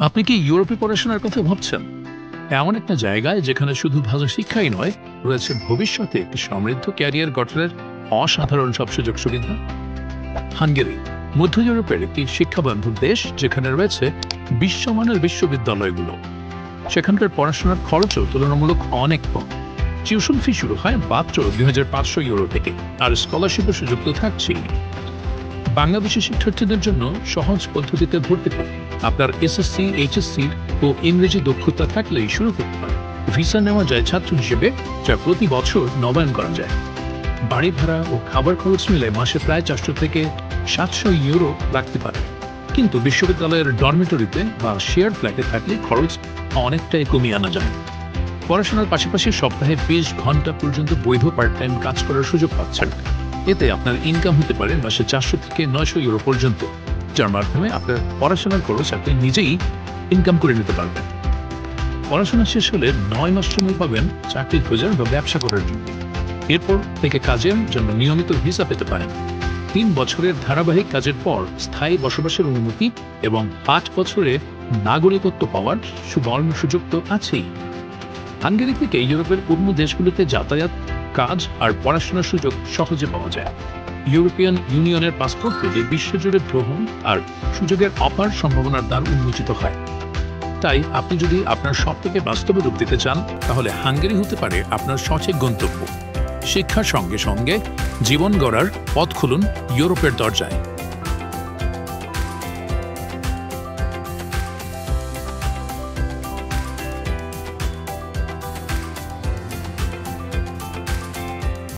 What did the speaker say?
আপনি কি ইউরোপে পড়াশোনার কথা ভাবছেন? এমন একটা জায়গায় যেখানে শুধু ভাষা শিক্ষাই নয়, রয়েছে ভবিষ্যতে একটি সমৃদ্ধ ক্যারিয়ার গঠনের অসাধারণ সব সুযোগ সুবিধা। হাঙ্গেরি মধ্য ইউরোপের একটি শিক্ষাবান্ধব দেশ, যেখানে রয়েছে বিশ্বমানের বিশ্ববিদ্যালয়গুলো। সেখানকার পড়াশোনার খরচও তুলনামূলক অনেক কম। টিউশন ফি শুরু হয় মাত্র 2500 ইউরো থেকে, আর স্কলারশিপের সুযোগ তো থাকছেই। বাংলাদেশি শিক্ষার্থীদের জন্য সহজ পদ্ধতিতে ভর্তি পরীক্ষা। আপনার এসএসসি, এইচএসসি ও ইংরেজি দক্ষতা থাকলেই শুরু করতে পারেন। ভিসা নেওয়া যায় ছাত্র হিসেবে, যা প্রতি বছর নবায়ন করা যায়। বাড়ি ভাড়া ও খাবার খরচ মিলে মাসে প্রায় 400 থেকে 700 ইউরো লাগতে পারে। কিন্তু বিশ্ববিদ্যালয়ের ডরমিটরিতে বা শেয়ার ফ্ল্যাটে থাকলে খরচ অনেকটাই কমিয়ে আনা যায়। পড়াশোনার পাশাপাশি সপ্তাহে 20 ঘন্টা পর্যন্ত বৈধ পার্ট টাইম কাজ করার সুযোগ পাচ্ছেন। এতে আপনার ইনকাম হতে পারে মাসে 400 থেকে 900 ইউরো পর্যন্ত, যার মাধ্যমে আপনার পড়াশোনার খরচ আপনি নিজেই ইনকাম করে নিতে পারবেন। পড়াশোনা শেষ হলে 9 মাস সময় পাবেন চাকরি খোঁজার বা ব্যবসা করার জন্য। এরপর থেকে কাজের জন্য নিয়মিত ভিসা পেতে পারেন। 3 বছরের ধারাবাহিক কাজের পর স্থায়ী বসবাসের অনুমতি এবং 5 বছরে নাগরিকত্ব পাওয়ার সুবর্ণ সুযোগ তো আছেই। হাঙ্গেরি থেকে ইউরোপের অন্য দেশগুলোতে যাতায়াত, কাজ আর পড়াশোনার সুযোগ সহজে পাওয়া যায়। ইউরোপিয়ান ইউনিয়নের পাসপোর্ট পেলে বিশ্বজুড়ে ভ্রমণ আর সুযোগের অপার সম্ভাবনার দ্বার উন্মোচিত হয়। তাই আপনি যদি আপনার স্বপ্নকে বাস্তবে রূপ দিতে চান, তাহলে হাঙ্গেরি হতে পারে আপনার সঠিক গন্তব্য। শিক্ষার সঙ্গে সঙ্গে জীবন গড়ার পথ খুলুন ইউরোপের দরজায়।